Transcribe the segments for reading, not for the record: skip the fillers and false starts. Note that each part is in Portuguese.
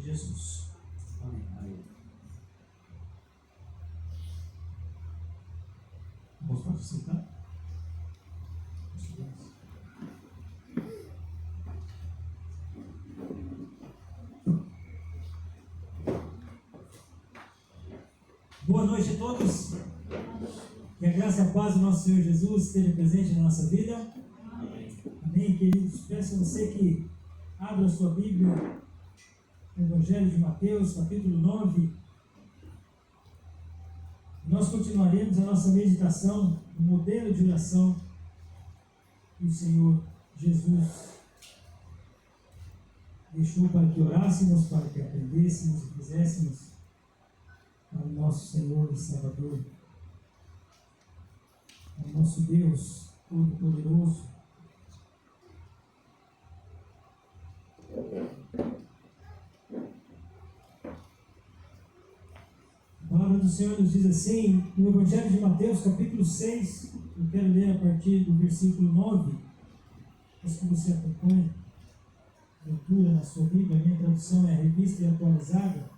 Jesus. Amém. Amém. Vamos participar? Boa noite a todos. Que a graça e a paz do nosso Senhor Jesus esteja presente na nossa vida. Amém. Amém, queridos. Peço a você que abra a sua Bíblia no Evangelho de Mateus, capítulo 9. Nós continuaremos a nossa meditação no modelo de oração que o Senhor Jesus deixou para que orássemos, para que aprendêssemos e fizéssemos ao nosso Senhor e Salvador, ao nosso Deus Todo-Poderoso. A palavra do Senhor nos diz assim, no Evangelho de Mateus, capítulo 6, eu quero ler a partir do versículo 9, peço que você acompanhe a leitura na sua Bíblia. A minha tradução é a Revista e Atualizada.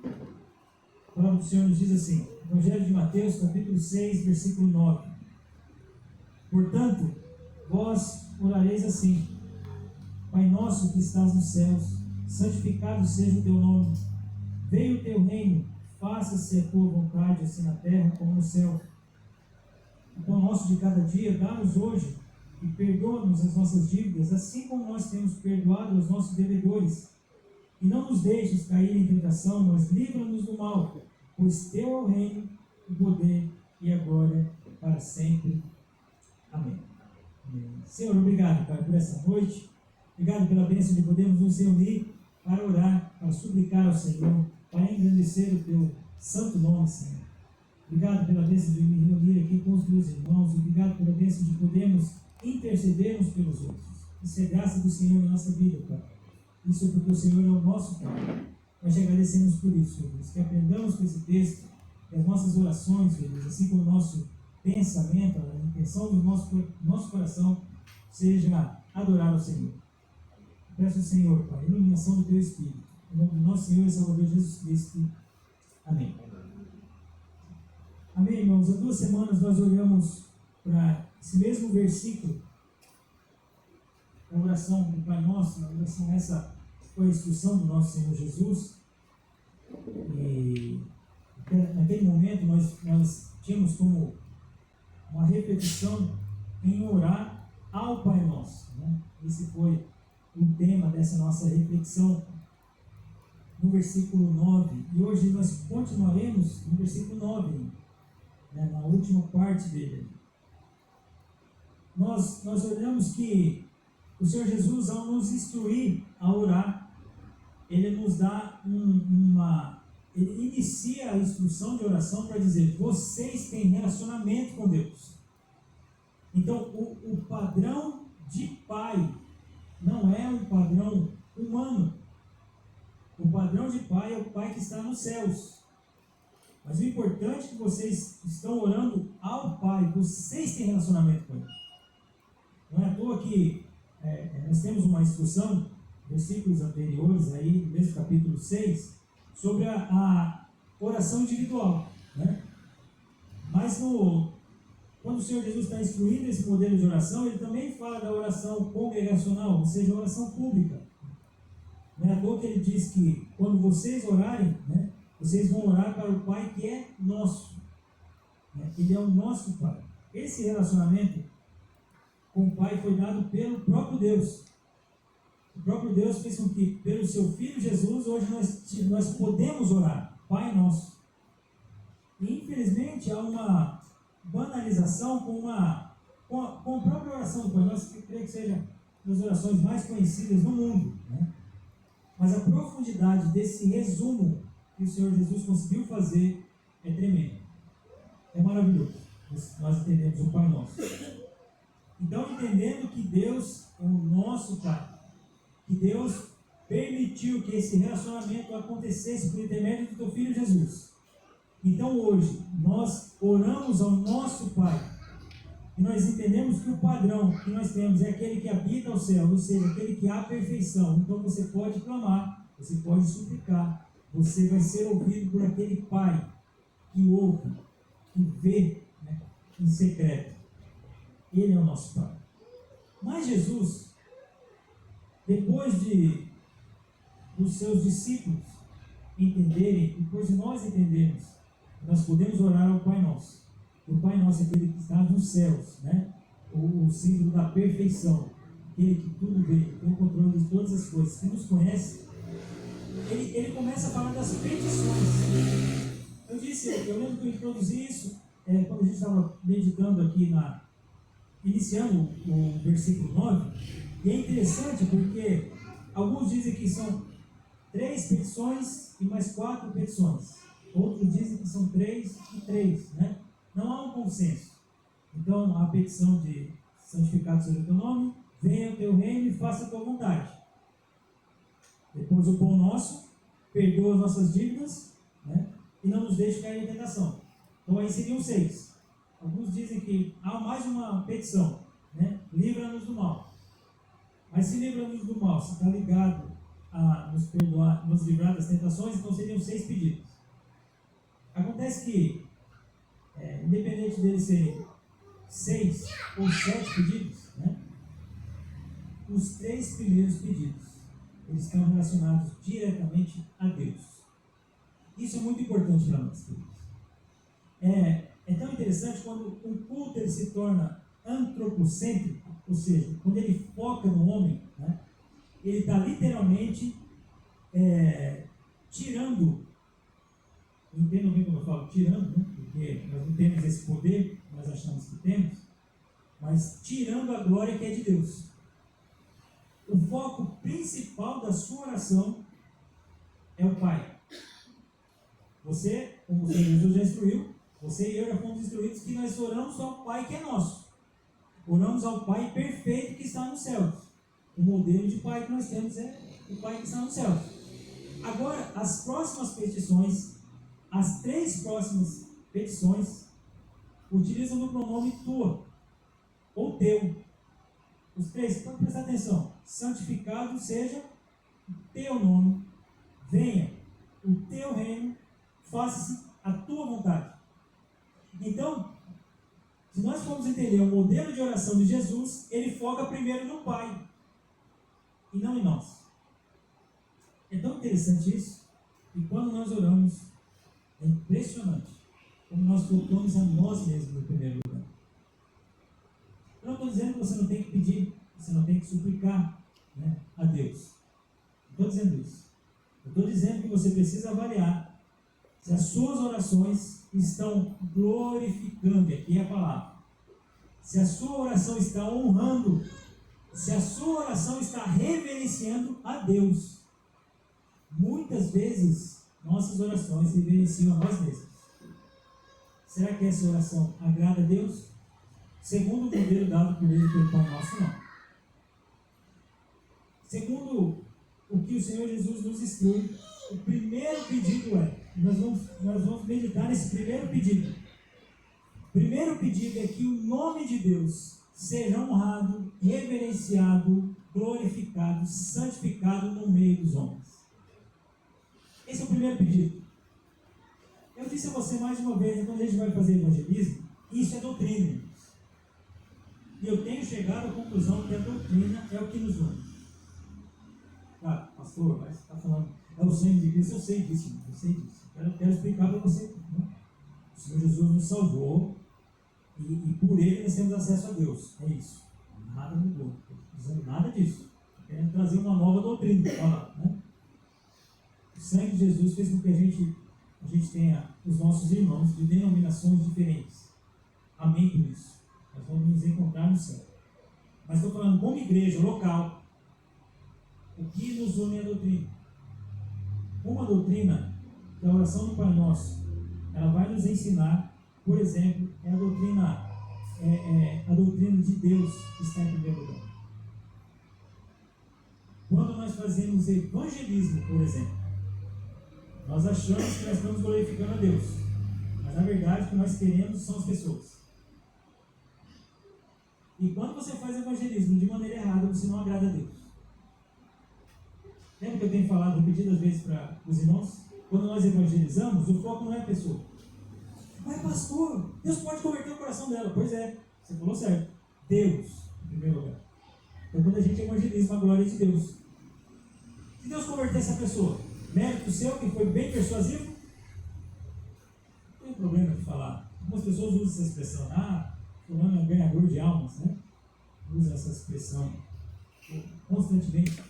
A palavra do Senhor nos diz assim, Evangelho de Mateus, capítulo 6, versículo 9. Portanto, vós orareis assim: Pai nosso que estás nos céus, santificado seja o teu nome. Venha o teu reino, faça-se a tua vontade, assim na terra como no céu. O pão nosso de cada dia, dá-nos hoje, e perdoa-nos as nossas dívidas, assim como nós temos perdoado aos nossos devedores. E não nos deixes cair em tentação, mas livra-nos do mal, pois teu é o reino, o poder e a glória para sempre. Amém. Amém. Senhor, obrigado, Pai, por essa noite. Obrigado pela bênção de podermos nos reunir para orar, para suplicar ao Senhor, para engrandecer o teu santo nome, Senhor. Obrigado pela bênção de me reunir aqui com os meus irmãos. Obrigado pela bênção de podermos interceder uns pelos outros. Isso é graça do Senhor na nossa vida, Pai. Isso é porque o Senhor é o nosso Pai. Nós te agradecemos por isso, Senhor Deus, que aprendamos com esse texto, que as nossas orações, Senhor Deus, assim como o nosso pensamento, a intenção do nosso coração, seja adorar ao Senhor. Peço ao Senhor, Pai, a iluminação do teu Espírito. Em nome do nosso Senhor e Salvador Jesus Cristo. Amém. Amém, irmãos. Há 2 semanas nós olhamos para esse mesmo versículo, a oração do Pai Nosso, a oração essa foi a instrução do nosso Senhor Jesus. E naquele momento nós tínhamos como uma repetição em orar ao Pai Nosso, né? Esse foi o tema dessa nossa repetição no versículo 9. E hoje nós continuaremos no versículo 9, né? Na última parte dele. Nós olhamos que o Senhor Jesus, ao nos instruir a orar, Ele nos dá Ele inicia a instrução de oração para dizer: vocês têm relacionamento com Deus. Então, o padrão de pai não é um padrão humano. O padrão de pai é o Pai que está nos céus. Mas o importante é que vocês estão orando ao Pai, vocês têm relacionamento com Ele. Não é à toa que nós temos uma instrução, versículos anteriores aí, no mesmo capítulo 6, sobre a oração individual, né? Mas quando o Senhor Jesus está instruindo esse modelo de oração, Ele também fala da oração congregacional, ou seja, a oração pública. Não é à toa que Ele diz que quando vocês orarem, né, vocês vão orar para o Pai que é nosso, né? Ele é o nosso Pai. Esse relacionamento com o Pai foi dado pelo próprio Deus. O próprio Deus fez com que, pelo seu Filho Jesus, hoje nós podemos orar, Pai Nosso. E infelizmente há uma banalização com a própria oração do Pai Nosso, que eu creio que seja das orações mais conhecidas no mundo, né? Mas a profundidade desse resumo que o Senhor Jesus conseguiu fazer é tremenda. É maravilhoso. Nós entendemos o Pai Nosso. Então, entendendo que Deus é o nosso Pai, que Deus permitiu que esse relacionamento acontecesse por intermédio do teu Filho Jesus. Então, hoje, nós oramos ao nosso Pai, E nós entendemos que o padrão que nós temos é aquele que habita o céu, ou seja, aquele que há a perfeição. Então você pode clamar, você pode suplicar, você vai ser ouvido por aquele Pai que ouve, que vê, né, em secreto. Ele é o nosso Pai. Mas Jesus, depois dos seus discípulos entenderem, depois de nós entendermos, nós podemos orar ao Pai Nosso. O Pai Nosso é aquele que está nos céus, né? O símbolo da perfeição, aquele que tudo vê, tem o controle de todas as coisas, que nos conhece. Ele começa a falar das petições. Eu lembro que eu introduzi isso quando a gente estava meditando aqui, iniciando o versículo 9, e é interessante porque alguns dizem que são 3 petições e mais 4 petições. Outros dizem que são 3 e 3, né? Não há um consenso. Então, a petição de santificado seja o teu nome, venha o teu reino e faça a tua vontade. Depois, o pão nosso, perdoa as nossas dívidas, né? E não nos deixe cair em tentação. Então, aí seriam 6. Alguns dizem que há mais uma petição, né? Livra-nos do mal. Mas se livra-nos do mal, se está ligado a nos perdoar, nos livrar das tentações, então seriam 6 pedidos. Acontece que, independente deles serem 6 ou 7 pedidos, né, os 3 primeiros pedidos, eles estão relacionados diretamente a Deus. Isso é muito importante para nós, queridos. É tão interessante quando um culto ele se torna antropocêntrico, ou seja, quando ele foca no homem, né, ele está literalmente tirando. Entendam bem como eu falo, tirando, né? Porque nós não temos esse poder, nós achamos que temos, mas tirando a glória que é de Deus. O foco principal da sua oração é o Pai. Você, como o Senhor Jesus já instruiu, você e eu já fomos instruídos que nós oramos ao Pai que é nosso. Oramos ao Pai perfeito que está nos céus. O modelo de Pai que nós temos é o Pai que está nos céus. Agora, as próximas petições, as 3 próximas petições, utilizam o pronome tua ou teu. Os 3, pode prestar atenção. Santificado seja o teu nome, venha o teu reino, faça-se a tua vontade. Então, se nós formos entender o modelo de oração de Jesus, ele foca primeiro no Pai e não em nós. É tão interessante isso, e quando nós oramos, é impressionante como nós colocamos a nós mesmos no primeiro lugar. Eu não estou dizendo que você não tem que pedir, você não tem que suplicar, né, a Deus. Não estou dizendo isso. Eu estou dizendo que você precisa avaliar se as suas orações estão glorificando, e aqui é a palavra, se a sua oração está honrando, se a sua oração está reverenciando a Deus. Muitas vezes, nossas orações reverenciam a nós mesmos. Será que essa oração agrada a Deus? Segundo o modelo dado por ele pelo Pai Nosso, não. Segundo o que o Senhor Jesus nos instrui, o primeiro pedido nós vamos meditar nesse primeiro pedido. O primeiro pedido é que o nome de Deus seja honrado, reverenciado, glorificado, santificado no meio dos homens. Esse é o primeiro pedido. Eu disse a você mais uma vez, quando a gente vai fazer evangelismo, isso é doutrina. E eu tenho chegado à conclusão que a doutrina é o que nos une. Ah, pastor, mas você está falando, é o sangue de Cristo, eu sei disso. Eu quero explicar para você. Né? O Senhor Jesus nos salvou e por ele nós temos acesso a Deus. É isso. Nada mudou. Não estou dizendo nada disso. Estou querendo trazer uma nova doutrina. Né? O sangue de Jesus fez com que a gente tenha os nossos irmãos de denominações diferentes. Amém por isso. Nós vamos nos encontrar no céu. Mas estou falando como igreja local. O que nos une é a doutrina. Uma doutrina, que é a oração do Pai Nosso, ela vai nos ensinar, por exemplo, a doutrina de Deus que está em primeiro lugar. Quando nós fazemos evangelismo, por exemplo, nós achamos que nós estamos glorificando a Deus, mas na verdade o que nós queremos são as pessoas. E quando você faz evangelismo de maneira errada, você não agrada a Deus. Lembra que eu tenho falado repetidas vezes para os irmãos? Quando nós evangelizamos, o foco não é a pessoa. Mas pastor, Deus pode converter o coração dela. Pois é, você falou certo. Deus, em primeiro lugar. Então quando a gente evangeliza, a glória é de Deus. Se Deus converter essa pessoa, mérito seu, que foi bem persuasivo, não tem problema de falar. Algumas pessoas usam essa expressão, fulano é ganhador de almas, né? Usa essa expressão constantemente.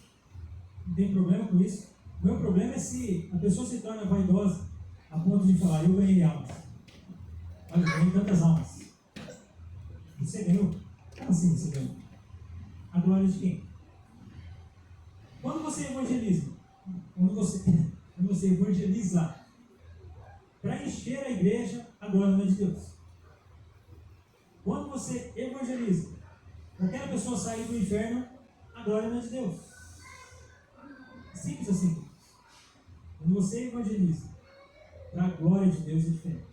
Não tem problema com isso. O meu problema é se a pessoa se torna vaidosa a ponto de falar, eu ganhei almas. Olha, eu ganhei tantas almas. Você ganhou? Como assim você ganhou? A glória de quem? Quando você evangeliza, quando você evangeliza para encher a igreja, a glória não é de Deus. Quando você evangeliza, qualquer pessoa sair do inferno, a glória não é de Deus. Simples assim. Quando você evangeliza para a glória de Deus, é diferente.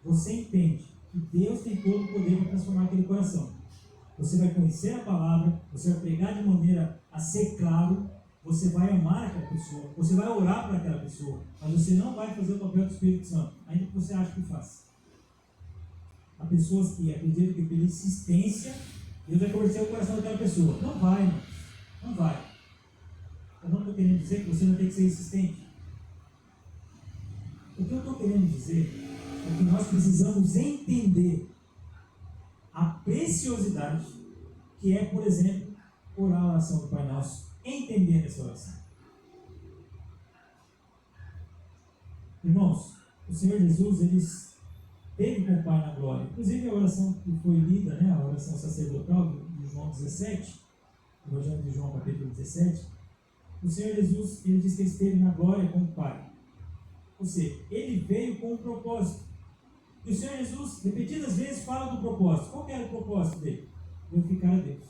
Você entende que Deus tem todo o poder para transformar aquele coração. Você vai conhecer a palavra, você vai pregar de maneira a ser claro, você vai amar aquela pessoa, você vai orar para aquela pessoa, mas você não vai fazer o papel do Espírito Santo, ainda que você ache que faz. Há pessoas que acreditam que pela insistência Deus vai converter o coração daquela pessoa. Não vai, irmãos. Não vai. Eu não estou querendo dizer que você não tem que ser insistente. O que eu estou querendo dizer é que nós precisamos entender a preciosidade que é, por exemplo, orar a oração do Pai Nosso, entendendo essa oração. Irmãos, o Senhor Jesus, ele esteve com o Pai na glória. Inclusive a oração que foi lida, né, a oração sacerdotal de João 17, Evangelho de João capítulo 17, o Senhor Jesus, ele diz que ele esteve na glória com o Pai. Ou seja, ele veio com um propósito. E o Senhor Jesus, repetidas vezes, fala do propósito. Qual que era o propósito dele? Glorificar a Deus.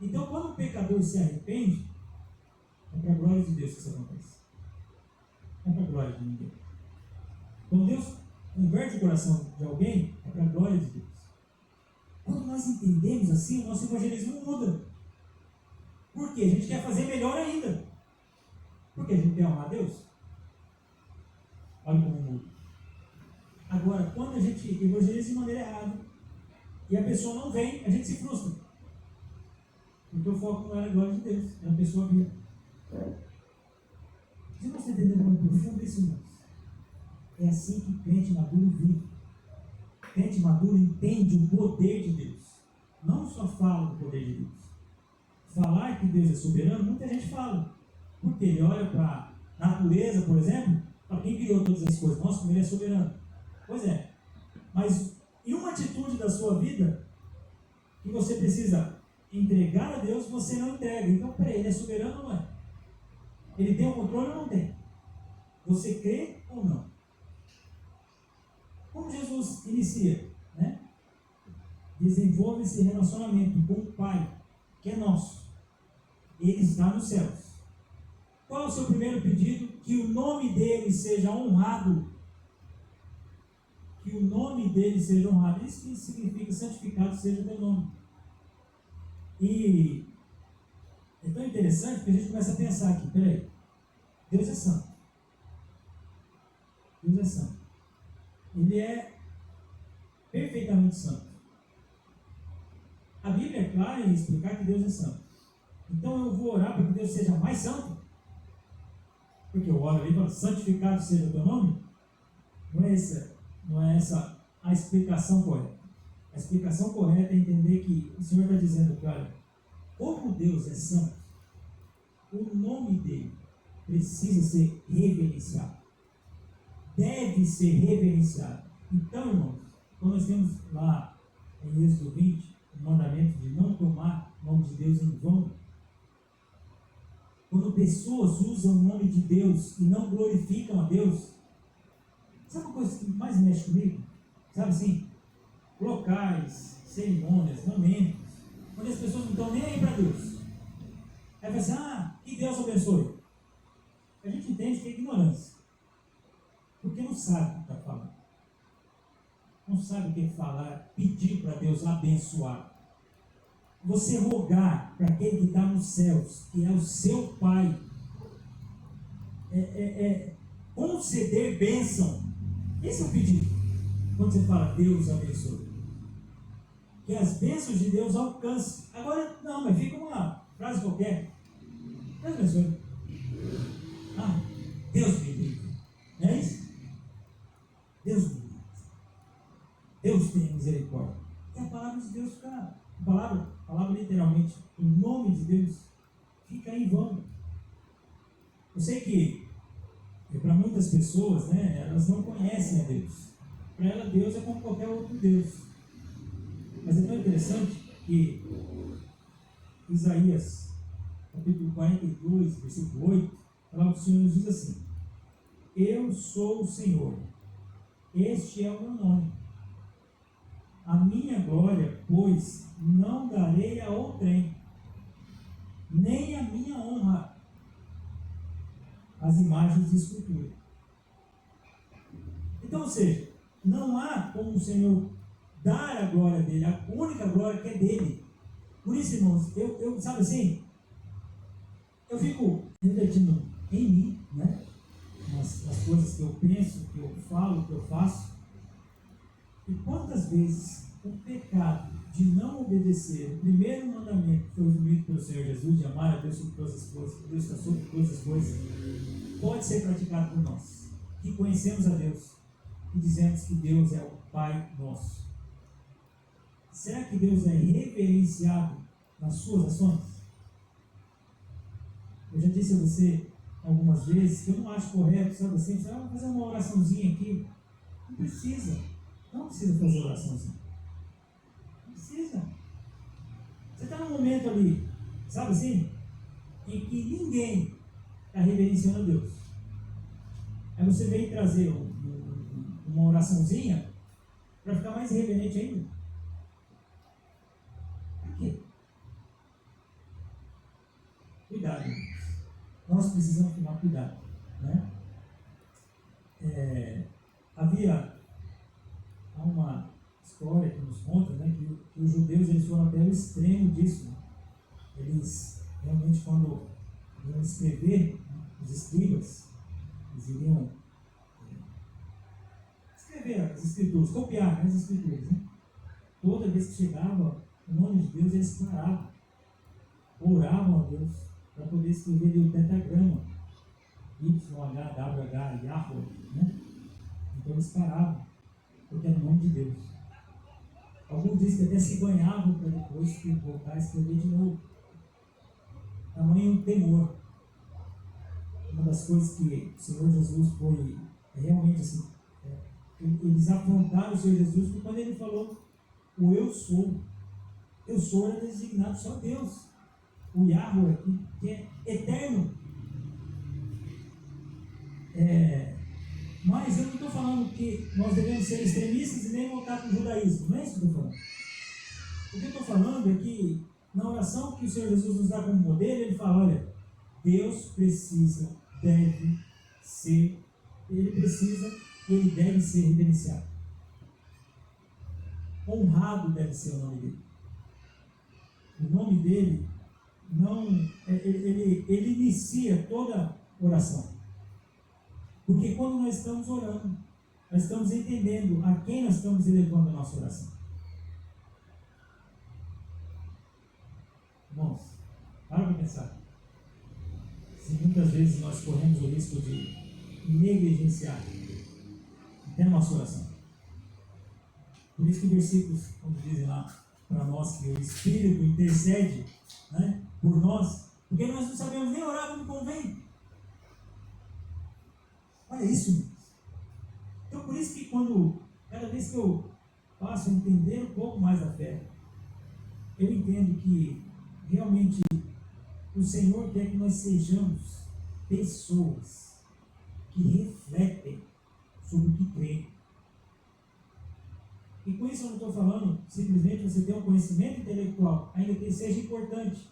Então, quando o pecador se arrepende, é para a glória de Deus que isso acontece. Não é para a glória de ninguém. Quando Deus converte o coração de alguém, é para a glória de Deus. Quando nós entendemos assim, o nosso evangelismo muda. Por quê? A gente quer fazer melhor ainda. Porque a gente quer amar a Deus. Olha como muda. Agora, quando a gente evangeliza de maneira errada e a pessoa não vem, a gente se frustra. Porque o foco não era a glória de Deus, era a pessoa viva. Você não está entendendo muito profundo isso, irmãos? É assim que crente maduro vive. Crente maduro entende o poder de Deus. Não só fala do poder de Deus. Falar que Deus é soberano, muita gente fala. Porque ele olha para a natureza, por exemplo, para quem criou todas as coisas. Nossa, como ele é soberano. Pois é. Mas em uma atitude da sua vida que você precisa entregar a Deus, você não entrega. Então, peraí, ele é soberano ou não é? Ele tem o controle ou não tem? Você crê ou não? Como Jesus inicia? Né? Desenvolve esse relacionamento com o Pai, que é nosso. Ele está nos céus. Qual é o seu primeiro pedido? Que o nome dele seja honrado. Que o nome dele seja honrado. Isso que significa santificado seja o teu nome. E é tão interessante que a gente começa a pensar aqui, peraí, Deus é santo. Deus é santo. Ele é perfeitamente santo. A Bíblia é clara em explicar que Deus é santo. Então eu vou orar para que Deus seja mais santo? Porque eu oro ali para santificado seja o teu nome? Não é essa a explicação correta. A explicação correta é entender que o Senhor está dizendo que, olha, como Deus é santo, o nome dele precisa ser reverenciado. Deve ser reverenciado. Então, irmãos, quando nós temos lá em Êxodo 20, o mandamento de não tomar o nome de Deus em vão, quando pessoas usam o nome de Deus e não glorificam a Deus, sabe uma coisa que mais mexe comigo? Sabe assim? Locais, cerimônias, momentos, onde as pessoas não estão nem aí para Deus. Aí vai assim, que Deus abençoe. A gente entende que é ignorância. Porque não sabe o que está falando. não sabe o que é falar, pedir para Deus abençoar. Você rogar para aquele que está nos céus, que é o seu Pai, conceder bênção. Esse é o pedido. Quando você fala Deus abençoe, que as bênçãos de Deus alcancem. Agora, não, mas fica uma frase qualquer. Deus abençoe. Deus me livre. Não é isso? Deus me livre. Deus tem misericórdia. E a palavra de Deus fica, a palavra literalmente, o nome de Deus fica em vão. Eu sei que para muitas pessoas, né, elas não conhecem a Deus. Para ela, Deus é como qualquer outro Deus. Mas é tão interessante que Isaías, capítulo 42, versículo 8, a palavra do Senhor nos diz assim: eu sou o Senhor, este é o meu nome. A minha glória, pois, não darei a outrem, nem a minha honra às imagens de escultura. Então, ou seja, não há como o Senhor dar a glória dele, a única glória que é dele. Por isso, irmãos, eu sabe assim, eu fico refletindo em mim, né? Nas coisas que eu penso, que eu falo, que eu faço. E quantas vezes o pecado de não obedecer o primeiro mandamento que foi resumido pelo Senhor Jesus, de amar a Deus sobre todas as coisas, Deus está sobre todas as coisas, pode ser praticado por nós, que conhecemos a Deus e dizemos que Deus é o Pai nosso. Será que Deus é reverenciado nas suas ações? Eu já disse a você algumas vezes que eu não acho correto, sabe assim, você vai fazer uma oraçãozinha aqui. Não precisa fazer oraçãozinha. Não precisa. Você está num momento ali, sabe assim, em que ninguém está reverenciando a Deus. Aí você vem trazer uma oraçãozinha para ficar mais reverente ainda. Por quê? Cuidado. Nós precisamos tomar cuidado, né? Há uma história que nos conta, né, que os judeus eles foram até o extremo disso. Né? Eles realmente, quando iam escrever, né, os escribas, eles iriam escrever as escrituras, copiar, né, as escrituras. Né? Toda vez que chegava o nome de Deus, eles paravam, oravam a Deus para poder escrever o pentagrama, YHWH, Yahweh, né? Então eles paravam, porque era o nome de Deus. Alguns dizem que até se banhavam para depois voltar a escrever de novo. Tamanho temor. Uma das coisas que o Senhor Jesus foi realmente assim, eles afrontaram o Senhor Jesus, porque quando ele falou o eu sou era designado só Deus. O Yahweh, que é eterno. Mas eu não estou falando que nós devemos ser extremistas e nem voltar para o judaísmo. Não é isso que eu estou falando. O que eu estou falando é que na oração que o Senhor Jesus nos dá como modelo, ele fala, olha, Deus precisa, ele deve ser reverenciado. Honrado deve ser o nome dele. O nome dele ele inicia toda oração. Porque quando nós estamos orando, nós estamos entendendo a quem nós estamos elevando a nossa oração. Irmãos, para pensar. Se muitas vezes nós corremos o risco de negligenciar até a nossa oração. Por isso que versículos, como dizem lá para nós, que o Espírito intercede, né, por nós, porque nós não sabemos nem orar como convém. Olha isso, irmãos. Então, por isso que cada vez que eu passo a entender um pouco mais a fé, eu entendo que realmente o Senhor quer que nós sejamos pessoas que refletem sobre o que creem. E com isso eu não estou falando simplesmente você ter um conhecimento intelectual, ainda que seja importante,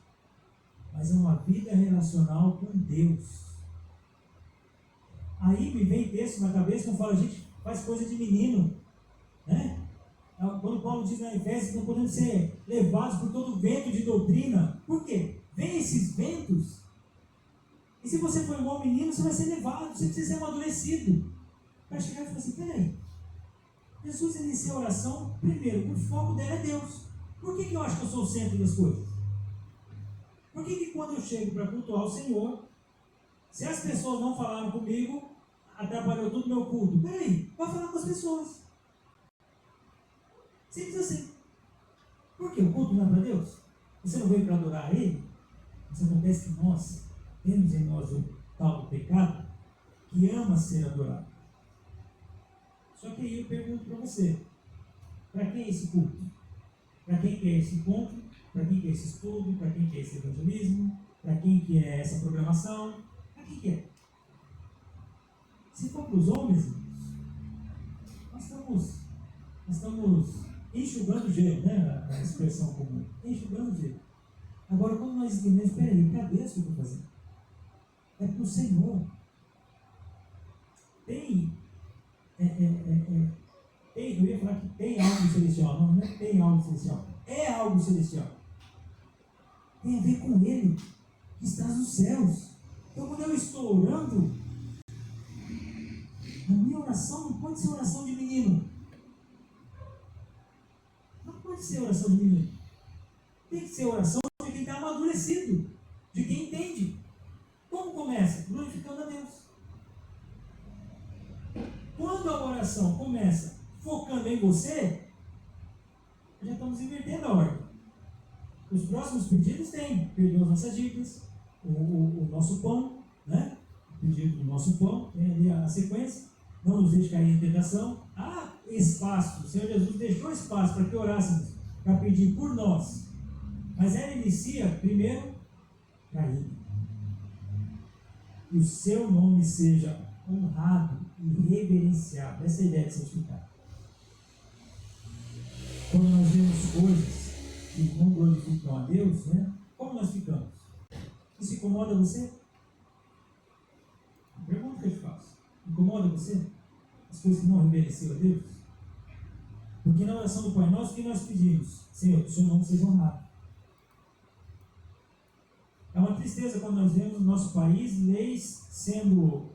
mas é uma vida relacional com Deus. Aí me vem texto na cabeça que eu falo, a gente faz coisa de menino, né? Quando Paulo diz na Efésios que não podemos ser levados por todo vento de doutrina. Por quê? Vem esses ventos. E se você for um bom menino, você vai ser levado, você precisa ser amadurecido. Para chegar e falar assim, peraí, Jesus inicia a oração, primeiro, o foco dela é Deus. Por que eu acho que eu sou o centro das coisas? Por que quando eu chego para cultuar o Senhor, se as pessoas não falaram comigo, atrapalhou todo o meu culto? Peraí, vai falar com as pessoas. Simples assim. Por quê? O culto não é para Deus? Você não veio para adorar a Ele? Mas acontece que nós temos em nós o tal do pecado que ama ser adorado. Só que aí eu pergunto para você, para quem é esse culto? Para quem que é esse encontro? Para quem que é esse estudo? Para quem que é esse evangelismo? Para quem que é essa programação? Para quem que é? Se for para os homens, nós estamos enxugando gelo, né? A expressão comum. Enxugando gelo. Agora, quando nós entendemos, espera aí, cadê isso que eu estou fazendo? É para o Senhor. Eu ia falar que tem algo celestial. Não é tem algo celestial. É algo celestial. Tem a ver com Ele, que está nos céus. Então, quando eu estou orando, a minha oração não pode ser oração de menino. Não pode ser oração de menino. Tem que ser oração de quem está amadurecido, de quem entende. Como começa? Glorificando a Deus. Quando a oração começa focando em você, já estamos invertendo a ordem. Os próximos pedidos têm, perdoa as nossas dívidas, o nosso pão, né? O pedido do nosso pão, tem ali a sequência, não nos deixe cair em tentação. Há espaço, o Senhor Jesus deixou espaço para que orássemos, para pedir por nós. Mas ela inicia primeiro para Ele. Que o seu nome seja honrado e reverenciado. Essa é a ideia de santificar. Quando nós vemos coisas que não glorificam a Deus, né? Como nós ficamos? Isso incomoda você? A pergunta que eu te faço. Incomoda você? As coisas que não reverenciam a Deus? Porque na oração do Pai Nosso, o que nós pedimos? Senhor, que o seu nome seja honrado. É uma tristeza quando nós vemos no nosso país leis sendo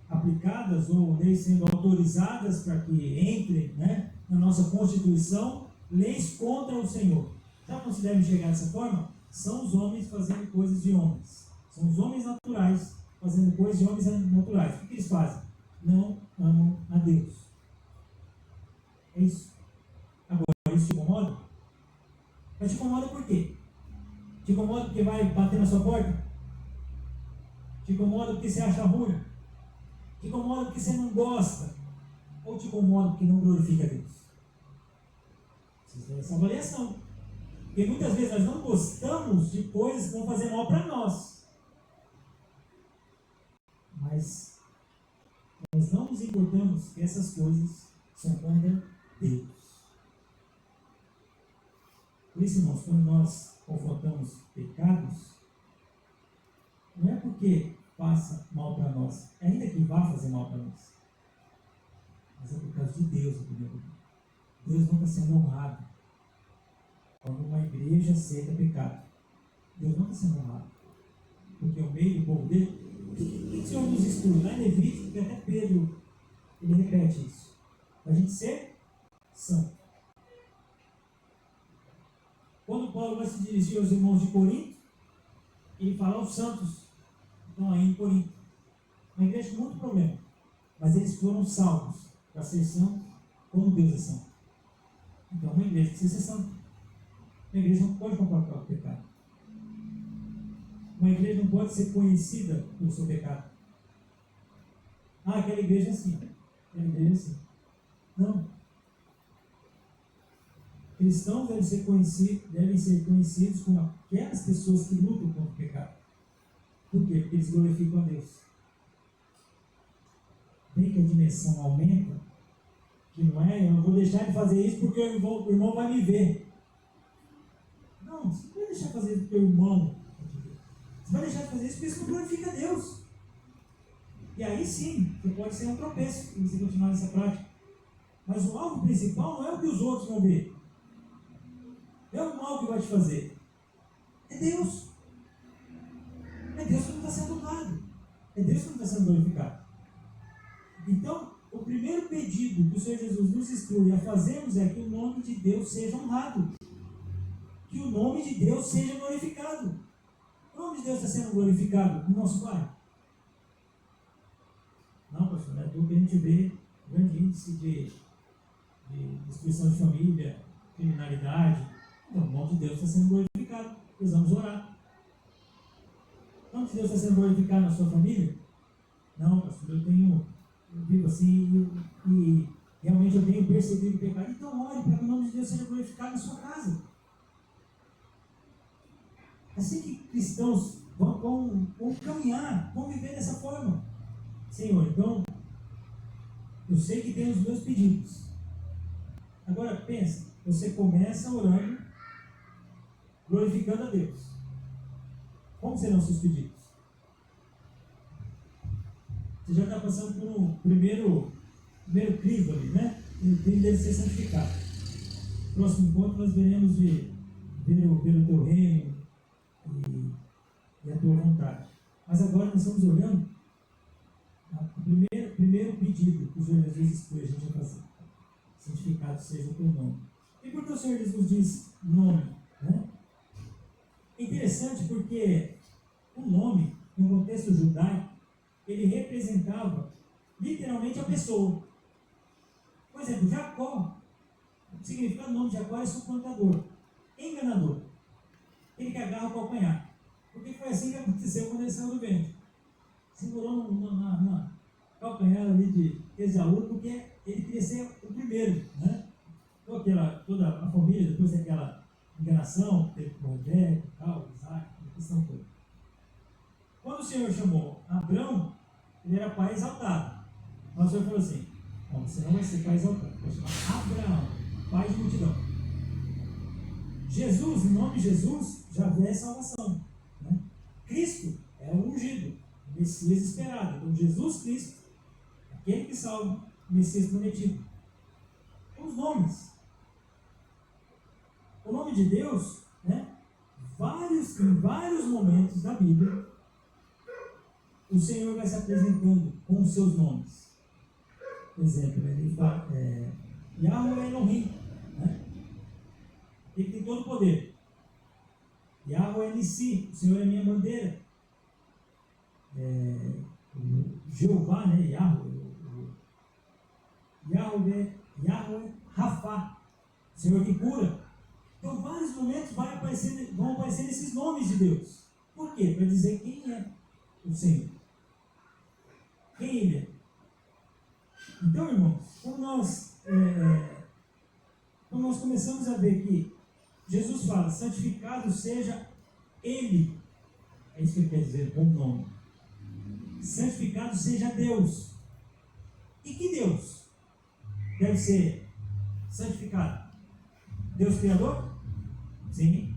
aplicadas ou leis sendo autorizadas para que entrem, né, na nossa Constituição, leis contra o Senhor. Sabe como se deve chegar dessa forma? São os homens fazendo coisas de homens. São os homens naturais fazendo coisas de homens naturais. O que eles fazem? Não amam a Deus. É isso. Agora, isso te incomoda? Mas te incomoda por quê? Te incomoda porque vai bater na sua porta? Te incomoda porque você acha ruim? Te incomoda porque você não gosta? Ou te incomoda porque não glorifica a Deus? Precisa ter essa avaliação. Porque muitas vezes nós não gostamos de coisas que vão fazer mal para nós. Mas nós não nos importamos que essas coisas são contra Deus. Por isso, irmãos, quando nós confrontamos pecados, não é porque faça mal para nós, ainda que vá fazer mal para nós, mas é por causa de Deus, em primeiro lugar. Deus não está sendo honrado quando uma igreja aceita pecado. Deus não está sendo honrado, porque o meio do povo dele. O que o Senhor nos instrui? Lá em Levítico, que até Pedro ele repete isso, para a gente ser santo. Quando Paulo vai se dirigir aos irmãos de Corinto, ele fala aos santos, estão aí em Corinto. Uma igreja com muito problema, mas eles foram salvos para ser santos como Deus é santo. Então uma igreja precisa ser santa. Uma igreja não pode compartilhar o pecado. Uma igreja não pode ser conhecida pelo seu pecado. Ah, aquela igreja é assim. Aquela igreja é assim. Não. Cristãos devem ser conhecidos como aquelas pessoas que lutam contra o pecado. Por quê? Porque eles glorificam a Deus. Bem que a dimensão aumenta, que não é, eu não vou deixar de fazer isso porque o irmão vai me ver. Não, você não vai deixar de fazer isso porque o irmão vai te ver. Você vai deixar de fazer isso porque isso não glorifica a Deus. E aí sim, você pode ser um tropeço se você continuar nessa prática. Mas o alvo principal não é o que os outros vão ver. Não é o mal que vai te fazer. É Deus. É Deus que não está sendo honrado. É Deus que não está sendo glorificado. Então, o primeiro pedido que o Senhor Jesus nos instrui a fazermos é que o nome de Deus seja honrado. Que o nome de Deus seja glorificado. O nome de Deus está sendo glorificado no nosso bairro? Não, pastor, é tudo que a gente vê, grande índice de destruição de família, criminalidade. Então, o nome de Deus está sendo glorificado. Precisamos orar. O nome de Deus está sendo glorificado na sua família? Não, pastor, eu vivo assim e realmente eu tenho percebido o pecado. Então, ore para que o nome de Deus seja glorificado na sua casa. Assim que cristãos vão caminhar, vão viver dessa forma. Senhor, então, eu sei que tem os meus pedidos. Agora, pensa, você começa orando, glorificando a Deus. Como serão os seus pedidos? Você já está passando por um primeiro crivo ali, né? O crivo deve ser santificado. No próximo encontro nós veremos de ver o teu reino e a tua vontade. Mas agora nós estamos olhando o primeiro pedido que o Senhor Jesus expôs a gente a fazer. Santificado seja o teu nome. E por que o Senhor Jesus diz nome? Né? É interessante porque o nome, no contexto judaico, ele representava literalmente a pessoa. Por exemplo, Jacó, o significado do nome de Jacó é suplantador, enganador. Ele que agarra o calcanhar. Porque foi assim que aconteceu quando ele saiu do ventre. Segurou na calcanhar ali de Esaú, porque ele queria ser o primeiro, né? Toda a família, depois daquela enganação, teve com Rebeca, tal, Isaac, a questão toda. Quando o Senhor chamou Abrão, ele era pai exaltado. Mas o Senhor falou assim: não, você não vai ser pai exaltado, vai chamar Abraão, pai de multidão. Jesus, em nome de Jesus, já vê a salvação. Né? Cristo é o ungido, o Messias esperado. Então, Jesus Cristo, aquele que salva, o Messias prometido. Os nomes. O nome de Deus, né? Em vários momentos da Bíblia, o Senhor vai se apresentando com os seus nomes. Por exemplo, ele fala, Yahweh Elohim, né? Ele tem todo o poder. Yahweh Nissi, o Senhor é minha bandeira. Jeová, né? Yahweh Rafa, o Senhor que cura. Então, vários momentos vão aparecer esses nomes de Deus. Por quê? Para dizer quem é o Senhor. Quem Ele é. Então, irmãos, quando nós começamos a ver que Jesus fala, santificado seja Ele. É isso que ele quer dizer com o nome. Santificado seja Deus. E que Deus deve ser santificado? Deus Criador? Sim.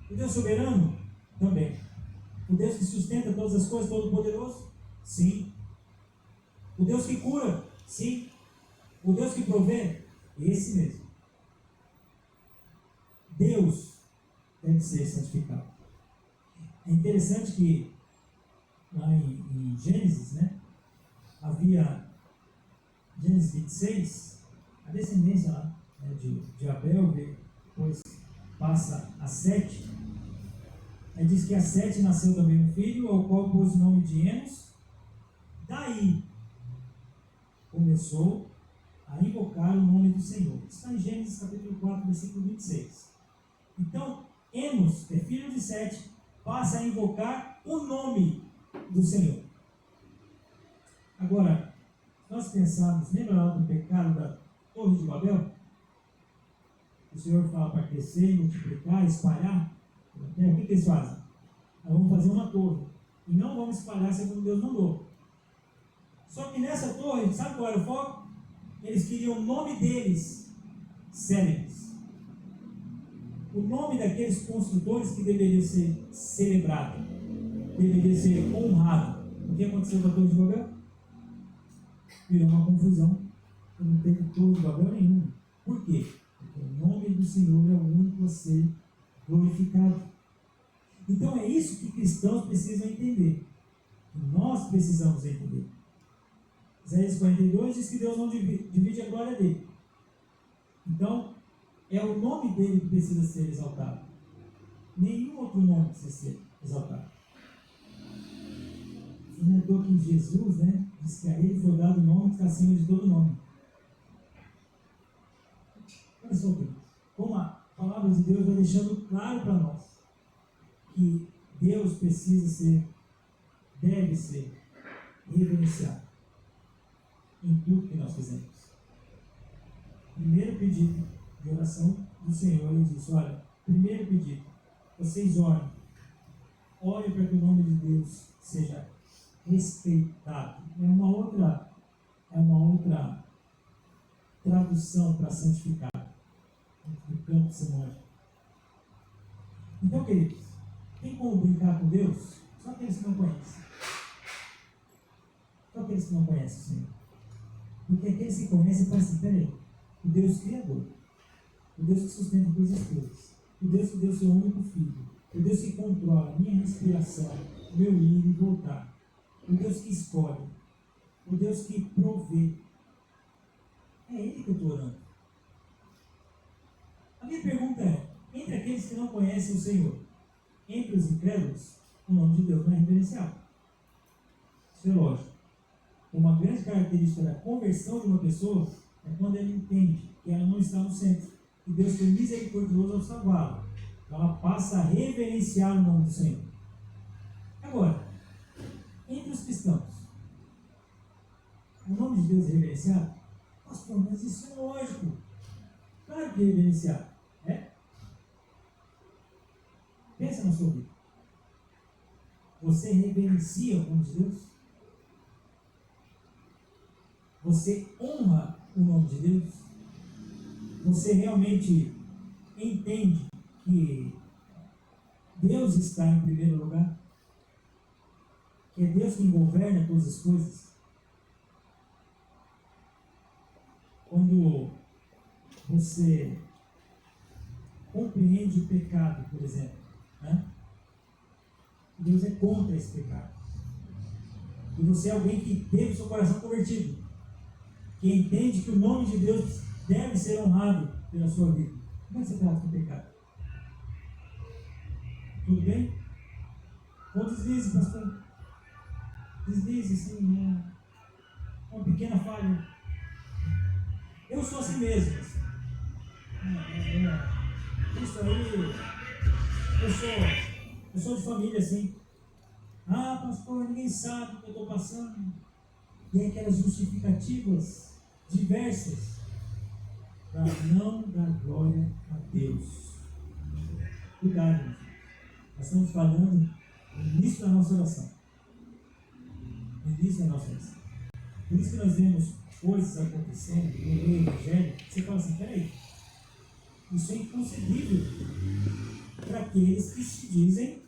O Deus soberano? Também. O Deus que sustenta todas as coisas, todo-poderoso? Sim. O Deus que cura? Sim. O Deus que provê? Esse mesmo. Deus deve ser santificado. É interessante que lá em Gênesis, né, havia Gênesis 26, a descendência lá, né, de Abel, depois passa a Sete. Aí diz que a Sete nasceu também um filho, ao qual pôs o nome de Enos. Daí começou a invocar o nome do Senhor. Está em Gênesis capítulo 4, versículo 26. Então, Enos, que é filho de Sete, passa a invocar o nome do Senhor. Agora, se nós pensarmos, lembra lá do pecado da Torre de Babel? O Senhor fala para crescer, multiplicar, espalhar. O que eles fazem? Nós vamos fazer uma torre. E não vamos espalhar segundo Deus mandou. Só que nessa torre, sabe qual era o foco? Eles queriam o nome deles célebres. O nome daqueles construtores que deveria ser celebrado, deveria ser honrado. O que aconteceu com a Torre de Babel? Virou uma confusão. E não teve Torre de Babel nenhuma. Por quê? Porque o nome do Senhor é o único a ser glorificado. Então é isso que cristãos precisam entender. Nós precisamos entender. Isaías 42 diz que Deus não divide a glória dele. Então, é o nome dele que precisa ser exaltado. Nenhum outro nome precisa ser exaltado. E não é que Jesus, diz que a ele foi dado o nome que está acima de todo nome. Olha só, como a palavra de Deus vai deixando claro para nós que Deus deve ser reverenciado em tudo que nós fizemos. Primeiro pedido de oração do Senhor, ele diz: olha, primeiro pedido, vocês orem para que o nome de Deus seja respeitado. É uma outra tradução para santificado do campo semântico. Então, queridos, tem como brincar com Deus? Só aqueles que não conhecem. Só aqueles que não conhecem o Senhor. Porque aqueles que conhecem falam assim: peraí, o Deus Criador, o Deus que sustenta todas as coisas, o Deus que deu seu único filho, o Deus que controla a minha respiração, o meu ir e voltar, o Deus que escolhe, o Deus que provê. É Ele que eu estou orando. A minha pergunta é: entre aqueles que não conhecem o Senhor, entre os incrédulos, o nome de Deus não é reverenciado. Isso é lógico. Uma grande característica da conversão de uma pessoa é quando ela entende que ela não está no centro, que Deus foi misericordioso ao salvá-la. Então ela passa a reverenciar o nome do Senhor. Agora, entre os cristãos, o nome de Deus é reverenciado? Pastor, mas isso é lógico. Claro que é reverenciado. É? Pensa na sua vida. Você reverencia o nome de Deus? Você honra o nome de Deus? Você realmente entende que Deus está em primeiro lugar? Que é Deus quem governa todas as coisas? Quando você compreende o pecado, por exemplo, Deus é contra esse pecado. E você é alguém que teve seu coração convertido, que entende que o nome de Deus deve ser honrado pela sua vida. Como é que você trata com o pecado? Tudo bem? Ou deslize, pastor? Deslize, sim, uma pequena falha. Eu sou assim mesmo. Assim. Isso aí, eu sou de família assim. Ah, pastor, ninguém sabe o que eu estou passando. E é aquelas justificativas diversas para não dar glória a Deus. Cuidado, gente. Nós estamos falando no início da nossa oração. No início da nossa oração. Por isso que nós vemos coisas acontecendo no Evangelho. Você fala assim: peraí, isso é inconcebível para aqueles que se dizem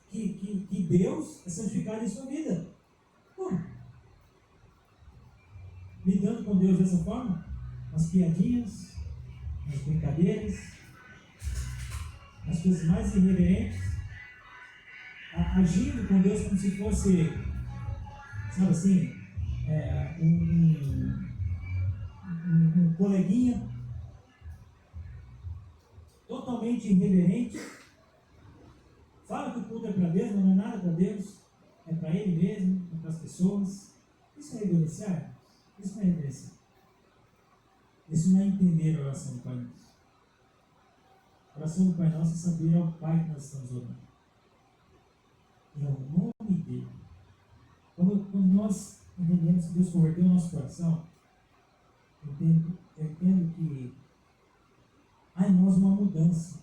que Deus é santificado em sua vida. Como? Lidando com Deus dessa forma? Nas piadinhas, nas brincadeiras, nas coisas mais irreverentes, agindo com Deus como se fosse, sabe assim, um coleguinha, totalmente irreverente. Fala que o culto é para Deus, mas não é nada para Deus, é para Ele mesmo, é para as pessoas. Isso é reverenciar? Isso não é reverenciar. Isso não é entender a oração do Pai Nosso. A oração do Pai Nosso é saber ao Pai que nós estamos orando. É o nome dele. Quando nós entendemos que Deus converteu o nosso coração, eu entendo que há em nós uma mudança.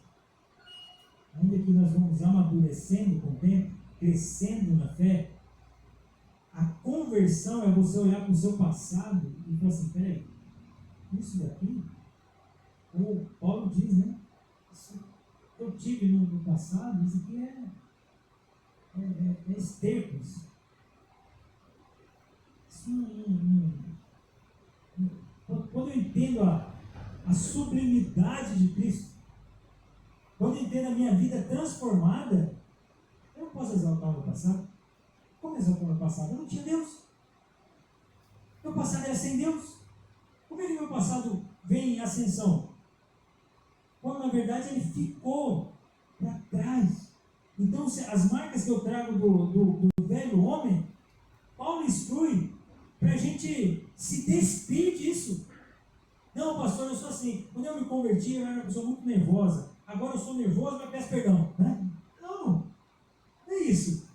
Ainda que nós vamos amadurecendo com o tempo, crescendo na fé, a conversão é você olhar para o seu passado e falar assim: peraí, isso daqui, como Paulo diz, isso que eu tive no passado, isso aqui é esterco. quando eu entendo a sublimidade de Cristo, quando eu entendo a minha vida transformada, eu não posso exaltar o meu passado. Como exaltar o meu passado? Eu não tinha Deus. Meu passado era sem Deus. Como é que meu passado vem em ascensão? Quando na verdade ele ficou para trás. Então as marcas que eu trago do velho homem, Paulo instrui para a gente se despir disso. Não, pastor, eu sou assim. Quando eu me converti, eu era uma pessoa muito nervosa. Agora eu sou nervoso, mas peço perdão. Né? Não é isso.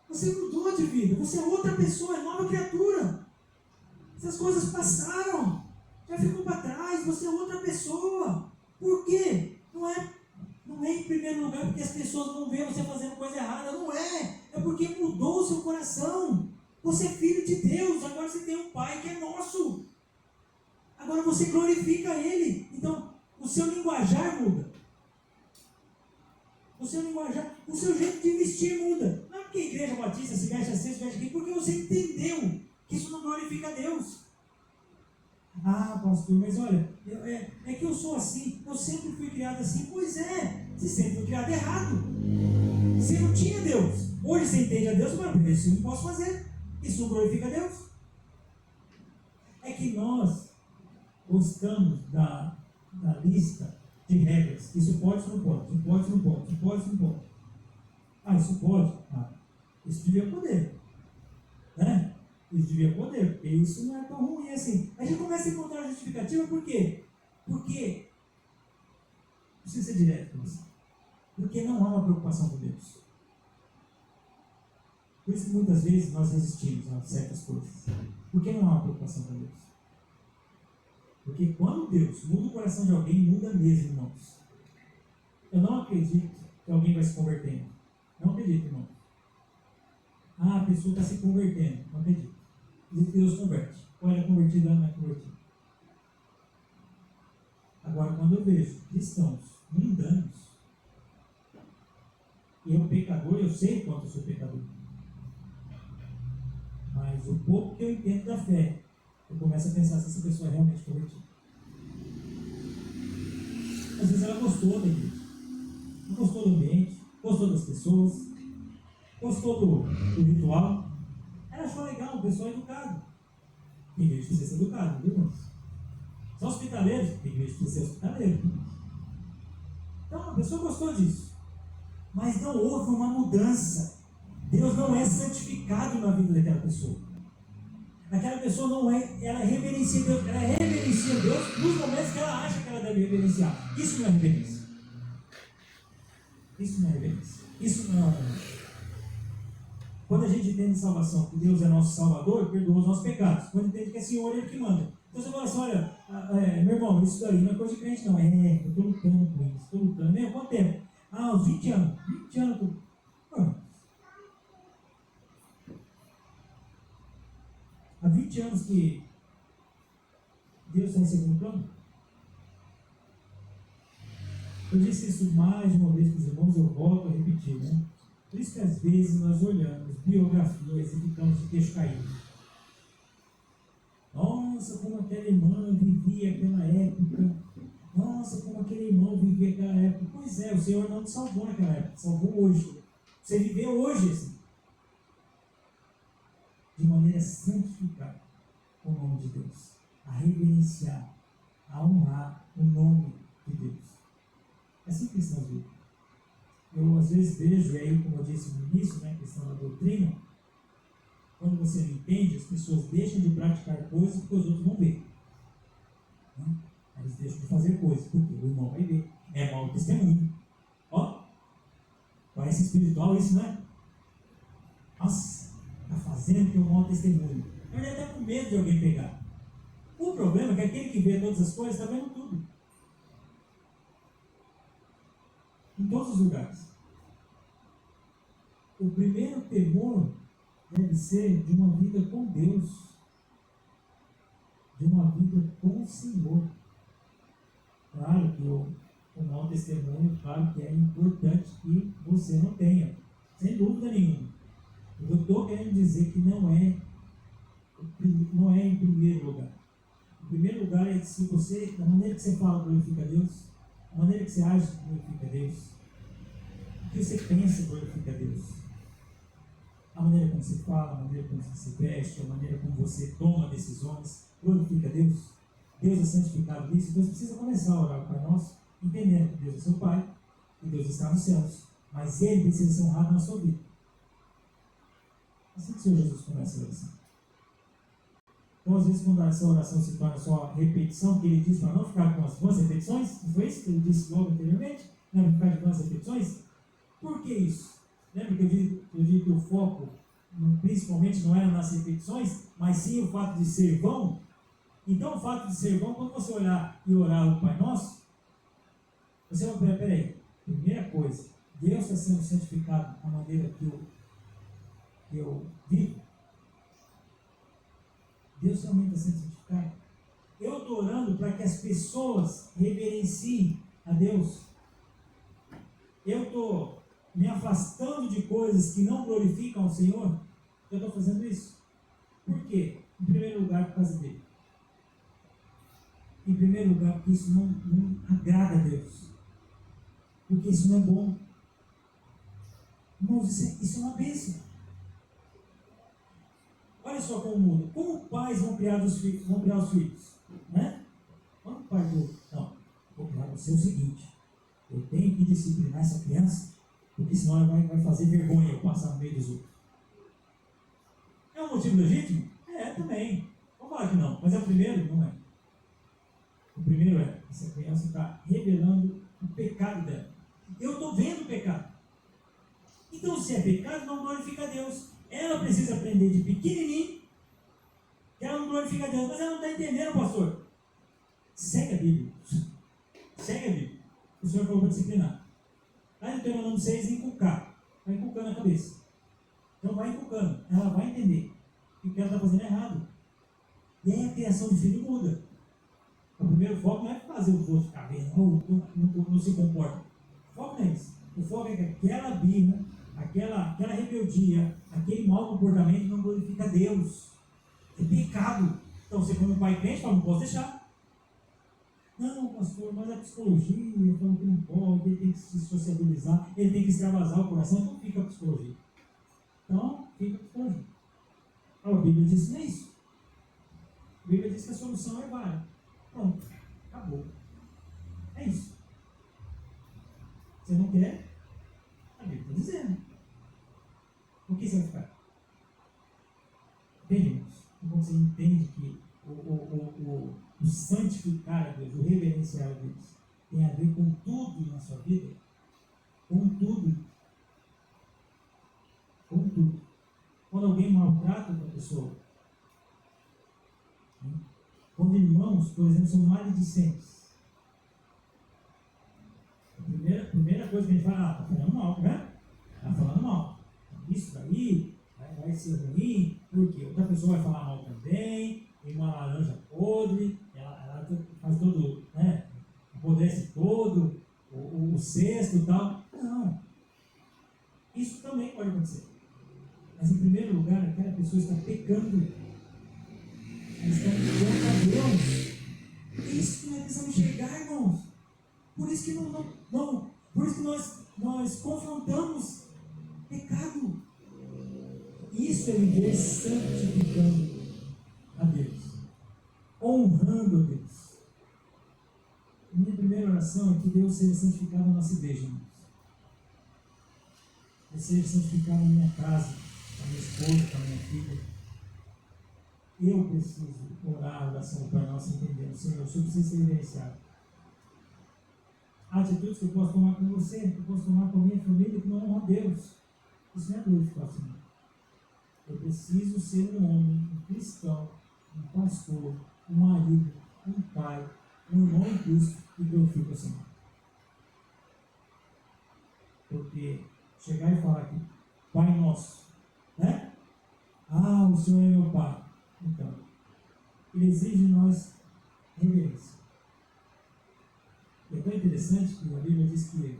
Você mudou de vida. Você é outra pessoa, é nova criatura. Essas coisas passaram. Já ficou para trás. Você é outra pessoa. Por quê? Não é em primeiro lugar porque as pessoas vão ver você fazendo coisa errada. Não é. É porque mudou o seu coração. Você é filho de Deus. Agora você tem um Pai que é nosso. Agora você glorifica Ele. Então, o seu linguajar muda. O seu linguajar, o seu jeito de vestir muda. Não é porque a igreja batista se veste assim, se veste aqui, porque você entendeu que isso não glorifica a Deus. Ah, pastor, mas olha, é que eu sou assim, eu sempre fui criado assim. Pois é, você sempre foi criado errado. Você não tinha Deus. Hoje você entende a Deus, mas isso eu não posso fazer. Isso não glorifica a Deus. É que nós gostamos da lista de regras. Isso pode, isso não pode, isso pode, isso não pode, isso pode, isso não pode. Ah, isso pode? Ah, isso devia poder. Né? Isso devia poder, porque isso não é tão ruim assim. A gente começa a encontrar a justificativa por quê? Porque, precisa ser direto com isso, porque não há uma preocupação com Deus. Por isso que muitas vezes nós resistimos a certas coisas. Porque não há uma preocupação com Deus. Porque quando Deus muda o coração de alguém, muda mesmo, irmãos. Eu não acredito que alguém vai se convertendo. Não acredito, irmão. Ah, a pessoa está se convertendo. Não acredito. Deus converte. Ou ela é convertida ou ela não é convertida. Agora, quando eu vejo cristãos mundanos, e eu pecador, eu sei quanto eu sou pecador. Mas o pouco que eu entendo da fé, eu começo a pensar se essa pessoa é realmente convertida. Às vezes ela gostou da igreja, não gostou do ambiente, gostou das pessoas, gostou do ritual. Ela achou legal, o pessoal é educado. Tem igreja que precisa ser educado, viu, irmãos? São hospitaleiros, tem igreja que precisa ser hospitaleiro. Então a pessoa gostou disso. Mas não houve uma mudança. Deus não é santificado na vida daquela pessoa. Aquela pessoa não é, ela reverencia Deus, ela reverencia Deus nos momentos que ela acha que ela deve reverenciar. Isso não é reverência. Isso não é reverência. Isso não é reverência. Quando a gente entende salvação, que Deus é nosso Salvador, perdoa os nossos pecados. Quando entende que é Senhor, Ele que manda. Então você fala assim, olha, meu irmão, isso daí não é coisa de crente não. Eu estou lutando com isso, estou lutando. Mesmo, quanto tempo? Ah, uns 20 anos. 20 anos. Há 20 anos que Deus está em segundo plano. Eu disse isso mais de uma vez para os irmãos, eu volto a repetir, né? Por isso que às vezes nós olhamos biografias e ficamos de queixo caído. Nossa, como aquela irmã vivia aquela época. Nossa, como aquele irmão vivia aquela época. Pois é, o Senhor não te salvou naquela época, salvou hoje. Você viveu hoje assim. De maneira santificada o nome de Deus, a reverenciar, a honrar o nome de Deus. É assim que cristãos vivem. Eu às vezes vejo, e aí como eu disse no início, né, a questão da doutrina, quando você não entende, as pessoas deixam de praticar coisas porque os outros vão ver. Né? Eles deixam de fazer coisas, porque o irmão vai ver. É mau testemunho. Ó, parece espiritual isso, não é? Nossa, está fazendo que é um mau testemunho. Ele até com medo de alguém pegar. O problema é que aquele que vê todas as coisas está vendo tudo. Em todos os lugares. O primeiro temor deve ser de uma vida com Deus. De uma vida com o Senhor. Claro que o mau testemunho, claro que é importante que você não tenha. Sem dúvida nenhuma. Eu estou querendo dizer que não é não é em primeiro lugar. Em primeiro lugar é que se você, da maneira que você fala glorifica a Deus, a maneira que você age glorifica a Deus, o que você pensa glorifica a Deus, a maneira como você fala, a maneira como você se veste, a maneira como você toma decisões glorifica a Deus. Deus é santificado nisso. Deus precisa começar a orar para nós, entendendo que Deus é seu Pai e Deus está nos céus, mas Ele precisa ser honrado na sua vida. Assim que o Senhor Jesus começa a oração. Então, às vezes, quando essa oração se torna só repetição, que Ele diz para não ficar com as duas repetições, não foi isso que Ele disse logo anteriormente? Não ficar de duas repetições? Por que isso? Lembra que eu digo que o foco, principalmente, não era nas repetições, mas sim o fato de ser vão? Então, o fato de ser vão, quando você olhar e orar o Pai Nosso, você vai ver, peraí, primeira coisa, Deus está sendo santificado da maneira que eu vivo. Deus realmente está sendo santificado. Eu estou orando para que as pessoas reverenciem a Deus. Eu estou me afastando de coisas que não glorificam ao Senhor. Eu estou fazendo isso. Por quê? Em primeiro lugar, por causa dele. Em primeiro lugar, porque isso não agrada a Deus. Porque isso não é bom. Irmãos, isso é uma bênção. Olha só como muda. Como pais vão criar os filhos? Né? Quando o pai falou, não, vou criar você o seguinte, eu tenho que disciplinar essa criança, porque senão ela vai fazer vergonha eu passar no meio dos outros. É um motivo legítimo? É, também. Vamos falar que não, mas é o primeiro? Não é. O primeiro é, essa criança está revelando o pecado dela. Eu estou vendo o pecado. Então, se é pecado, não glorifica a Deus. Ela precisa aprender de pequenininho que ela não glorifica a Deus. Mas ela não está entendendo, pastor. Segue a Bíblia. Segue a Bíblia. O Senhor falou para disciplinar. Lá em Deuteronômio 6, inculcar. Vai inculcando a cabeça. Então vai inculcando. Ela vai entender o que ela está fazendo errado. E aí a criação de filho muda. O primeiro foco não é fazer o outro ficar vendo, não se comporta. O foco não é isso. O foco é que aquela birra, aquela rebeldia, aquele mau comportamento não glorifica a Deus. É pecado. Então você, como pai crente, fala, não posso deixar. Não, pastor, mas a psicologia falou que não pode, ele tem que se sociabilizar, ele tem que extravasar o coração, então fica a psicologia. Então, fica a psicologia. A Bíblia diz que não é isso. A Bíblia diz que a solução é vária. Pronto, acabou. É isso. Você não quer? A Bíblia está dizendo. O que você vai ficar? Entendemos? Então você entende que o santificar a Deus, o reverenciar a Deus, tem a ver com tudo na sua vida. Com tudo. Com tudo. Quando alguém maltrata outra pessoa, quando irmãos, por exemplo, são maledicentes, a primeira coisa que a gente fala, está falando mal, né? Está falando mal. Isso daí vai ser ruim, porque outra pessoa vai falar mal também, tem uma laranja podre, ela faz todo, né? Apodrece todo, o cesto e tal. Não. Isso também pode acontecer. Mas em primeiro lugar, aquela pessoa está pecando. Ela está pecando a Deus. É isso que nós precisamos enxergar, irmãos. Por isso que por isso que nós confrontamos pecado. Isso é viver santificando a Deus, honrando a Deus. Minha primeira oração é que Deus seja santificado na nossa igreja, irmãos. Ele seja santificado na minha casa, com a minha esposa, com a minha filha. Eu preciso orar a oração do Pai Nosso, entendendo, Senhor, o Senhor precisa ser reverenciado. Há atitudes que eu posso tomar com você, que eu posso tomar com a minha família, que não honram a Deus. Isso não é glorificar o Senhor. Eu preciso ser um homem, um cristão, um pastor, um marido, um pai, um irmão em Cristo que glorifica o Senhor. Porque chegar e falar aqui, Pai Nosso, né? Ah, o Senhor é meu Pai. Então, Ele exige de nós reverência. E é tão interessante que a Bíblia diz que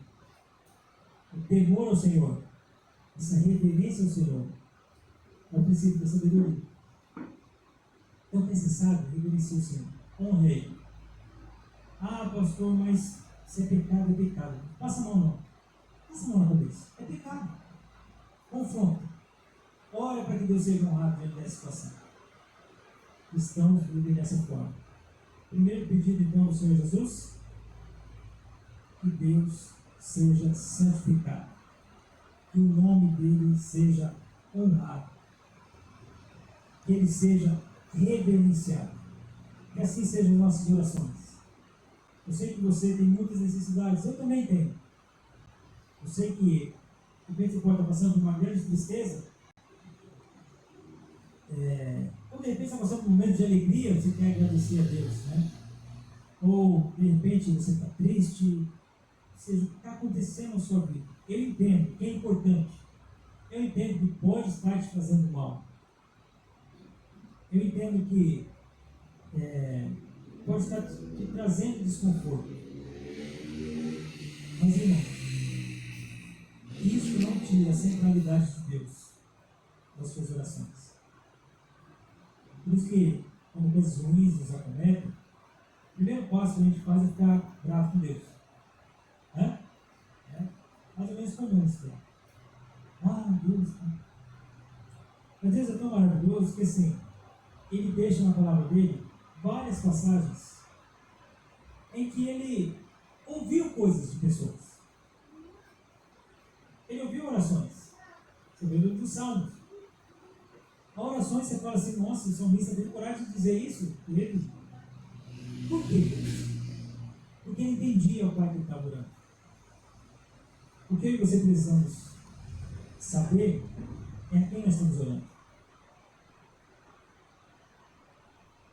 o temor ao Senhor, essa reverência ao Senhor, é o princípio da sabedoria. é necessário reverenciar o Senhor. Honre Ele. Ah, pastor, mas se é pecado, é pecado. Passa a mão não. Passa a mão na cabeça. É pecado. Confronta. Ora para que Deus seja honrado diante dessa situação. Cristãos vivem dessa forma. Primeiro pedido, então, ao Senhor Jesus, que Deus seja santificado. Que o nome dele seja honrado. Que ele seja reverenciado. Que assim sejam nossas orações. Eu sei que você tem muitas necessidades, eu também tenho. Eu sei que de repente você pode estar passando por uma grande tristeza. Ou de repente está passando por um momento de alegria, você quer agradecer a Deus, né? Ou de repente você está triste, ou seja, o que está acontecendo na sua vida. Eu entendo que é importante. Eu entendo que pode estar te fazendo mal. Eu entendo que pode estar te trazendo desconforto. Mas, irmão, isso não tira a centralidade de Deus das suas orações. Por isso que, quando coisas ruins nos acometem, o primeiro passo que a gente faz é ficar bravo com Deus. É mais ou menos comum isso daí. Ah, Deus. Mas Deus é tão maravilhoso que, assim, Ele deixa na palavra dele várias passagens em que ele ouviu coisas de pessoas. Ele ouviu orações. Você vê o livro dos Salmos. Há orações que você fala assim, nossa, o salmista teve coragem de dizer isso. Ele. Por quê? Porque ele entendia o Pai que ele estava orando. O que você precisamos saber é a quem nós estamos orando.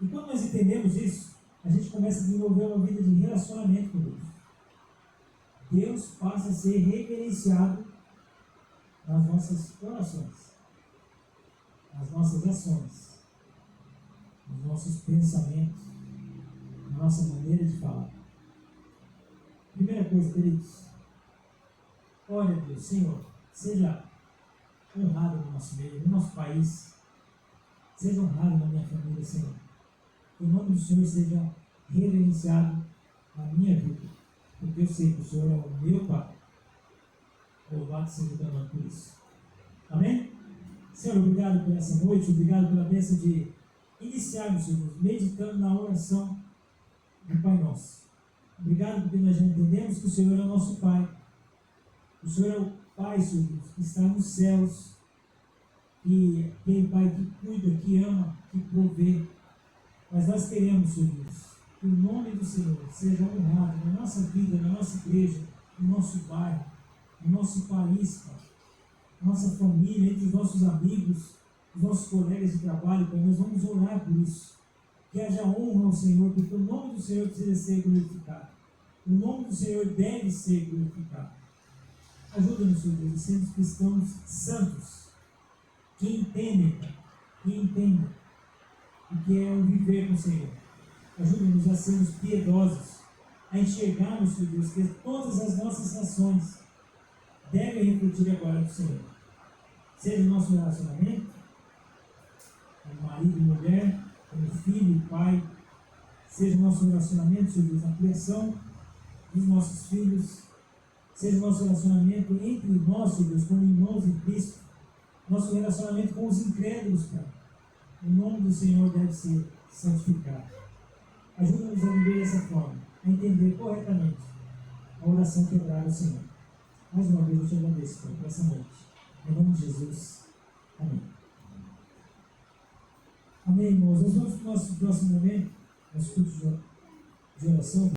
E quando nós entendemos isso, a gente começa a desenvolver uma vida de relacionamento com Deus. Deus passa a ser reverenciado nas nossas orações, nas nossas ações, nos nossos pensamentos, na nossa maneira de falar. Primeira coisa, queridos, ore a Deus, Senhor, seja honrado no nosso meio, no nosso país, seja honrado na minha família, Senhor. Que o nome do Senhor seja reverenciado na minha vida, porque eu sei que o Senhor é o meu Pai. Louvado seja o teu nome por isso. Amém? Senhor, obrigado por essa noite, obrigado pela bênção de iniciarmos, Senhor, meditando na oração do Pai Nosso. Obrigado porque nós já entendemos que o Senhor é o nosso Pai. O Senhor é o Pai, Senhor, que está nos céus, e tem Pai que cuida, que ama, que provê. Mas nós queremos, Senhor Deus, que o nome do Senhor seja honrado na nossa vida, na nossa igreja, no nosso bairro, no nosso país, Pai, na nossa família, entre os nossos amigos, os nossos colegas de trabalho, Pai. Nós vamos orar por isso. Que haja honra ao Senhor, porque o nome do Senhor precisa ser glorificado. O nome do Senhor deve ser glorificado. Ajuda-nos, Senhor Deus, a sermos cristãos santos, que entendem, o que é o viver com o Senhor. Ajuda-nos a sermos piedosos, a enxergarmos, Senhor Deus, que todas as nossas ações devem refletir agora do Senhor. Seja o nosso relacionamento, como marido e mulher, como filho e pai, seja o nosso relacionamento, Senhor Deus, na criação dos nossos filhos, seja o nosso relacionamento entre nós, Senhor Deus, como irmãos em Cristo, nosso relacionamento com os incrédulos, Pai. O nome do Senhor deve ser santificado. Ajuda-nos a viver dessa forma, a entender corretamente a oração quebrada ao Senhor. Mais uma vez eu te agradeço, Pai, por essa noite. Em nome de Jesus. Amém. Amém, irmãos. Nós vamos para o nosso próximo momento, nosso culto de oração.